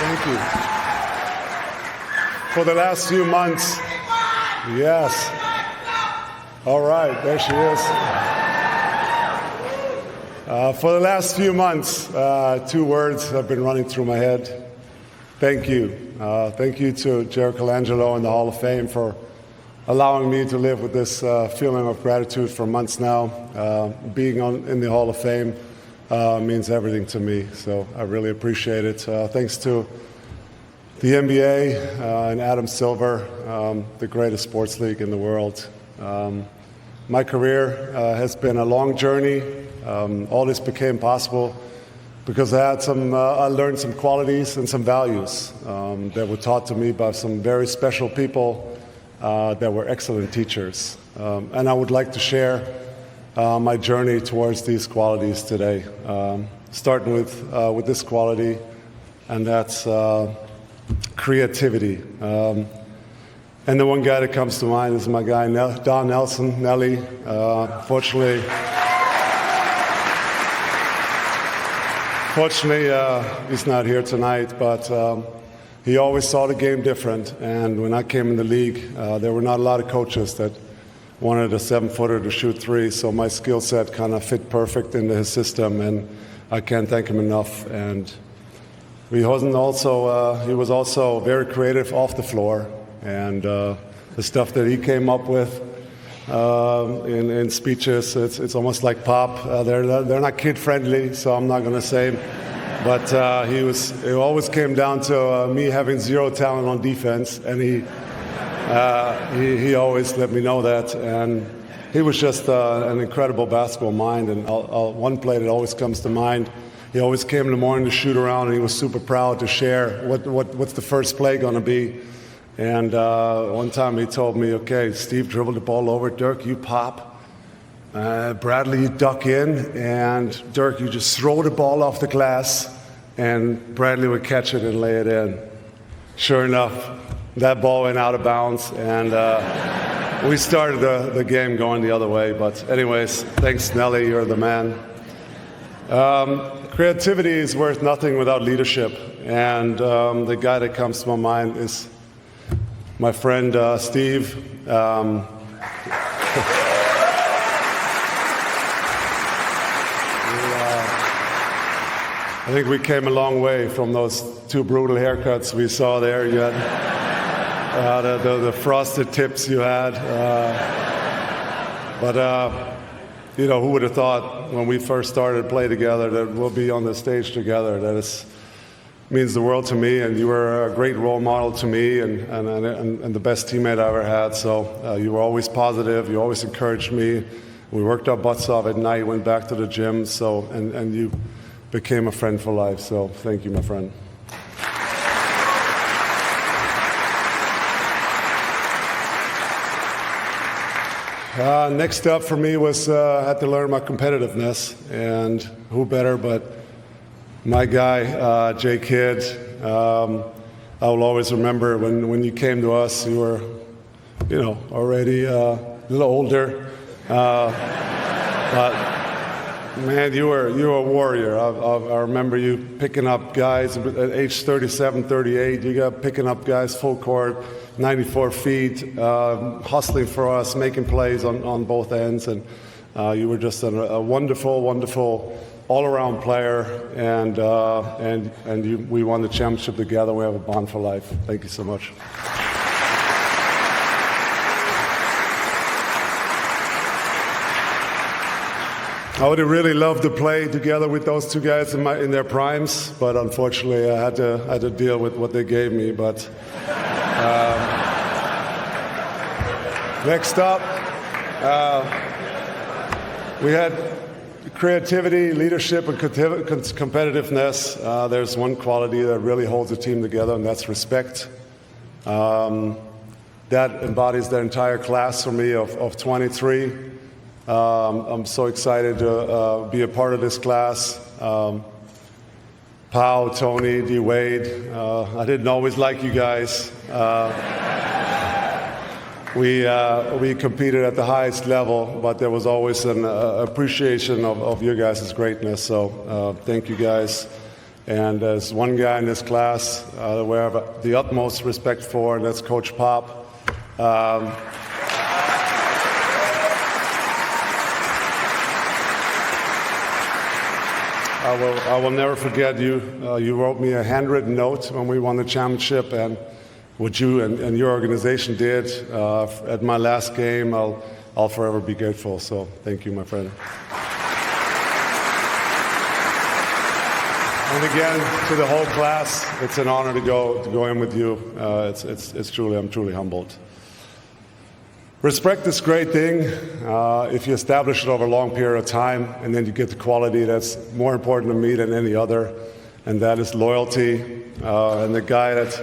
Thank you. For the last few months, yes. All right, there she is. For the last few months, 2 words have been running through my head. Thank you. Thank you to Jerry Colangelo and the Hall of Fame for allowing me to live with this feeling of gratitude for months now. Being in the Hall of Fame means everything to me, so I really appreciate it. Thanks to the NBA and Adam Silver, the greatest sports league in the world. My career has been a long journey. All this became possible because I learned some qualities and some values that were taught to me by some very special people that were excellent teachers. And I would like to share my journey towards these qualities today, starting with this quality, and that's creativity. And the one guy that comes to mind is my guy, Don Nelson, Nelly. Fortunately, he's not here tonight, but he always saw the game different. And when I came in the league, there were not a lot of coaches that wanted a 7-footer to shoot 3, so my skill set kind of fit perfect into his system, and I can't thank him enough. And he was also very creative off the floor, and the stuff that he came up with in speeches, it's almost like pop. They're not kid-friendly, so I'm not going to say, but it always came down to me having zero talent on defense, and he always let me know that. And he was just an incredible basketball mind, and one play that always comes to mind, he always came in the morning to shoot around, and he was super proud to share what's the first play going to be. And one time he told me, okay, Steve dribbled the ball over, Dirk, you pop, Bradley, you duck in, and Dirk, you just throw the ball off the glass, and Bradley would catch it and lay it in. Sure enough, that ball went out of bounds, and we started the game going the other way. But anyways, thanks, Nelly, you're the man. Creativity is worth nothing without leadership, and the guy that comes to my mind is my friend Steve. I think we came a long way from those 2 brutal haircuts we saw there. You had the frosted tips you had. Who would have thought when we first started to play together that we'll be on the stage together? That means the world to me, and you were a great role model to me and the best teammate I ever had. So you were always positive. You always encouraged me. We worked our butts off at night, went back to the gym, and you became a friend for life. So thank you, my friend. Next up for me was I had to learn my competitiveness, and who better but my guy, Jay Kidd. I will always remember when you came to us, you were, already a little older, but man, you were a warrior. I remember you picking up guys at age 37, 38. You got picking up guys full court, 94 feet, hustling for us, making plays on both ends, and you were just a wonderful, wonderful all-around player. And we won the championship together. We have a bond for life. Thank you so much. I would have really loved to play together with those 2 guys in their primes, but unfortunately I had to deal with what they gave me. But next up, we had creativity, leadership, and competitiveness. There's one quality that really holds a team together, and that's respect. That embodies the entire class for me of 23. I'm so excited to be a part of this class. Pau, Tony, D. Wade. I didn't always like you guys. We competed at the highest level, but there was always an appreciation of your guys' greatness. So thank you guys. And there's one guy in this class that we have the utmost respect for, and that's Coach Pop. I will never forget you. You wrote me a handwritten note when we won the championship, and what you and your organization did at my last game, I'll forever be grateful. So thank you, my friend. And again, to the whole class, it's an honor to go in with you. I'm truly humbled. Respect is a great thing if you establish it over a long period of time, and then you get the quality that's more important to me than any other, and that is loyalty. And the guy that,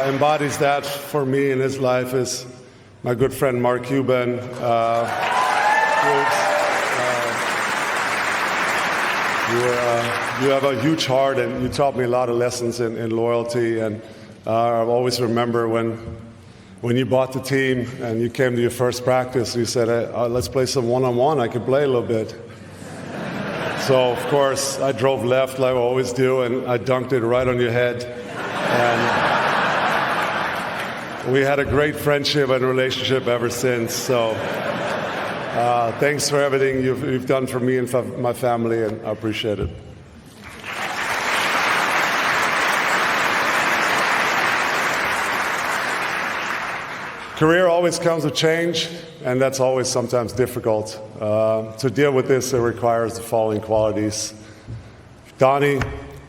embodies that for me in his life is my good friend Mark Cuban. You have a huge heart, and you taught me a lot of lessons in loyalty. And I always remember when you bought the team and you came to your first practice, you said, let's play some one-on-one. I could play a little bit. So, of course, I drove left like I always do, and I dunked it right on your head. And we had a great friendship and relationship ever since. So thanks for everything you've done for me and for my family, and I appreciate it. Career always comes with change, and that's always sometimes difficult. To deal with this, it requires the following qualities. Donnie,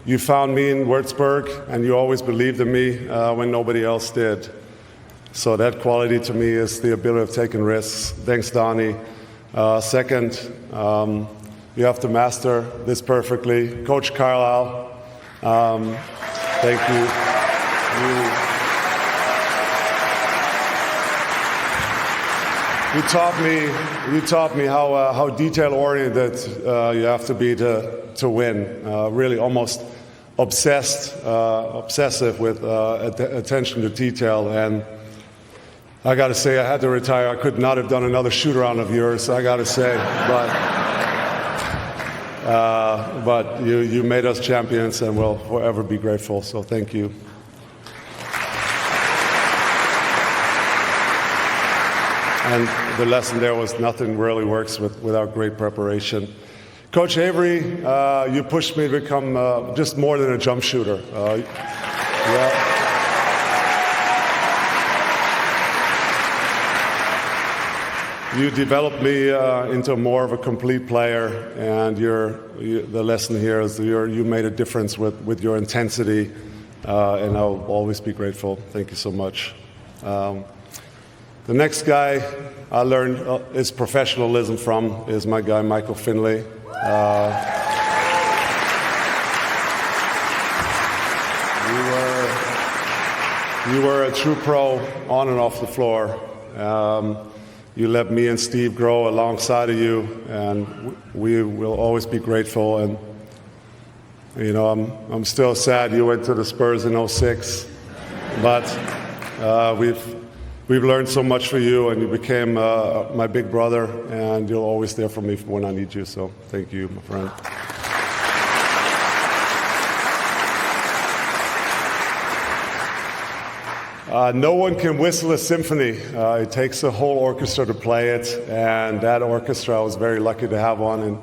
you found me in Würzburg, and you always believed in me when nobody else did. So that quality to me is the ability of taking risks. Thanks, Donnie. Second, you have to master this perfectly. Coach Carlisle, thank you. You taught me how detail-oriented you have to be to win. Really, almost obsessive with attention to detail. And I got to say, I had to retire. I could not have done another shoot-around of yours. I got to say, but you made us champions, and we'll forever be grateful. So thank you. And the lesson there was nothing really works without great preparation. Coach Avery, you pushed me to become just more than a jump shooter. You developed me into more of a complete player, and the lesson here is you made a difference with your intensity, and I'll always be grateful. Thank you so much. The next guy I learned his professionalism from is my guy, Michael Finley. You were a true pro on and off the floor. You let me and Steve grow alongside of you, and we will always be grateful. And you know, I'm still sad you went to the Spurs in '06, but we've learned so much for you, and you became my big brother, and you're always there for me when I need you. So thank you, my friend. No one can whistle a symphony. It takes a whole orchestra to play it, and that orchestra I was very lucky to have one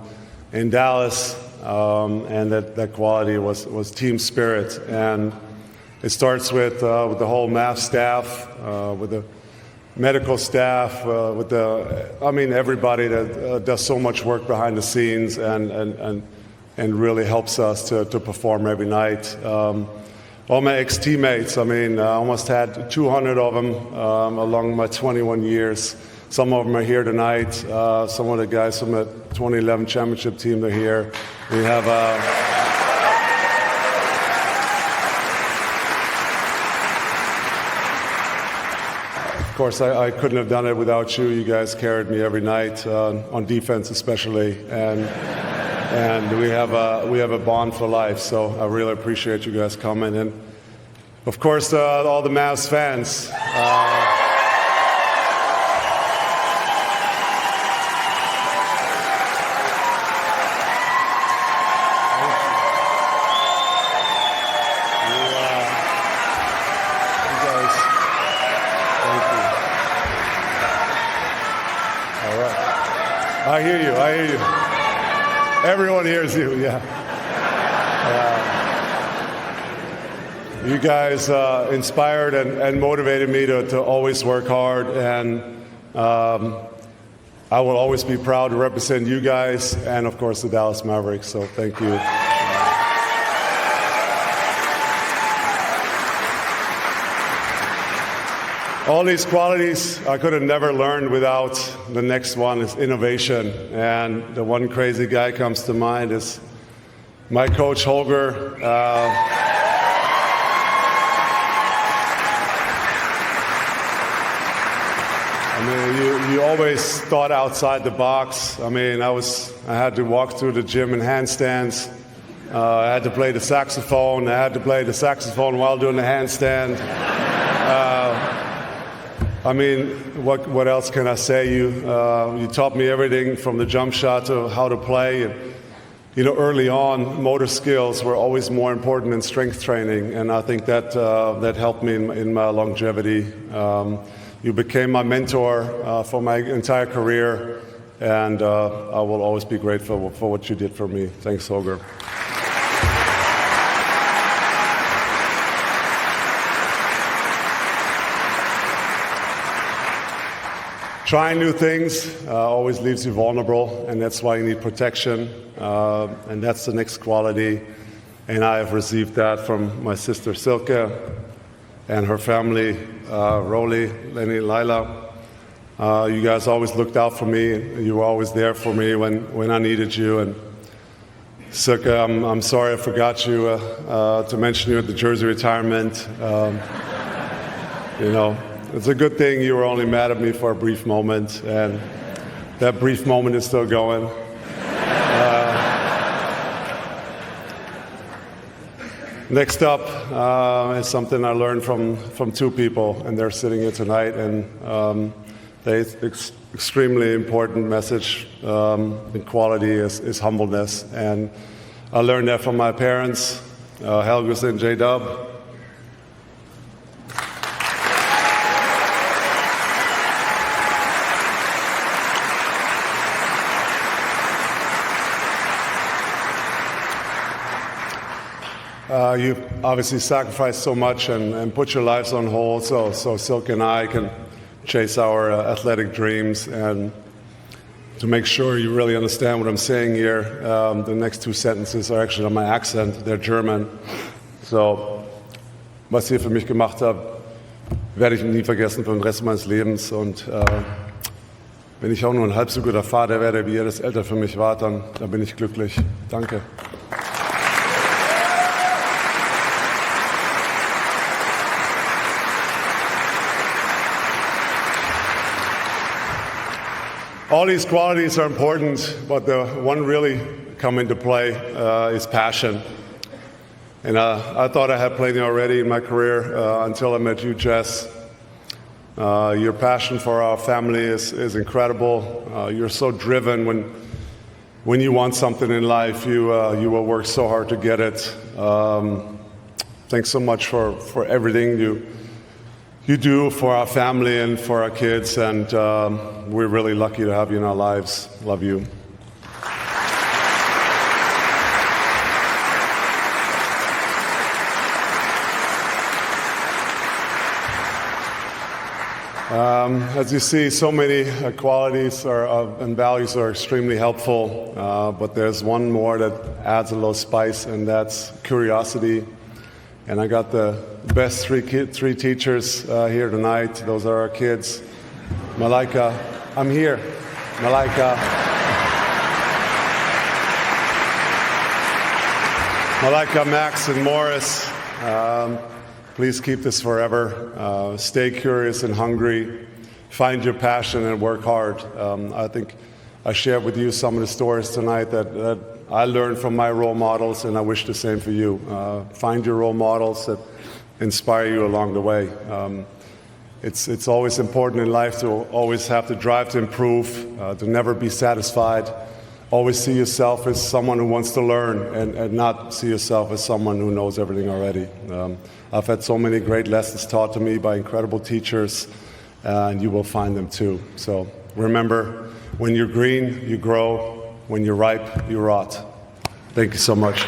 in Dallas, and that quality was team spirit. And it starts with the whole math staff, with the medical staff, everybody that does so much work behind the scenes and really helps us to perform every night. All my ex-teammates, I almost had 200 of them along my 21 years. Some of them are here tonight. Some of the guys from the 2011 championship team are here. We have of course, I couldn't have done it without you. You guys carried me every night, on defense especially, and we have a bond for life. So I really appreciate you guys coming, and of course all the Mavs fans. I hear you. I hear you. Everyone hears you. Yeah. You guys inspired and motivated me to always work hard, and I will always be proud to represent you guys and, of course, the Dallas Mavericks. So thank you. All these qualities I could have never learned without the next one is innovation. And the one crazy guy comes to mind is my coach, Holger. I mean, you always thought outside the box. I mean, I had to walk through the gym in handstands. I had to play the saxophone. I had to play the saxophone while doing the handstand. I mean, what else can I say? You taught me everything from the jump shot to how to play. And, you know, early on, motor skills were always more important than strength training, and I think that helped me in my longevity. You became my mentor for my entire career, and I will always be grateful for what you did for me. Thanks, Holger. Trying new things always leaves you vulnerable, and that's why you need protection, and that's the next quality. And I have received that from my sister Silke and her family, Rolly, Lenny, Lila. You guys always looked out for me. You were always there for me when I needed you. And Silke, I'm sorry I forgot you to mention you at the jersey retirement. You know, it's a good thing you were only mad at me for a brief moment, and that brief moment is still going. Next up is something I learned from two people, and they're sitting here tonight, and the extremely important message in quality is humbleness, and I learned that from my parents, Helgus and J-Dub. You obviously sacrificed so much and put your lives on hold so Silke and I can chase our athletic dreams. And to make sure you really understand what I'm saying here, the next two sentences are actually on my accent. They're German. So, was ihr für mich gemacht habt, werde ich nie vergessen für den Rest meines Lebens. Und wenn ich auch nur ein halb so guter Vater werde, wie ihr das Eltern für mich wart, dann bin ich glücklich. Danke. All these qualities are important, but the one really come into play is passion. And I thought I had plenty already in my career until I met you, Jess. Your passion for our family is incredible. You're so driven when you want something in life. You will work so hard to get it. Thanks so much for everything you do for our family and for our kids, and we're really lucky to have you in our lives. Love you. As you see, so many qualities and values are extremely helpful, but there's one more that adds a little spice, and that's curiosity. And I got the best three teachers here tonight. Those are our kids. Malaika, I'm here. Malaika. Malaika, Max, and Morris. Please keep this forever. Stay curious and hungry. Find your passion and work hard. I think I shared with you some of the stories tonight that I learned from my role models, and I wish the same for you. Find your role models that inspire you along the way. It's always important in life to always have the drive to improve, to never be satisfied. Always see yourself as someone who wants to learn, and not see yourself as someone who knows everything already. I've had so many great lessons taught to me by incredible teachers, and you will find them too. So remember, When you're green, you grow. When you're ripe, you rot. Thank you so much.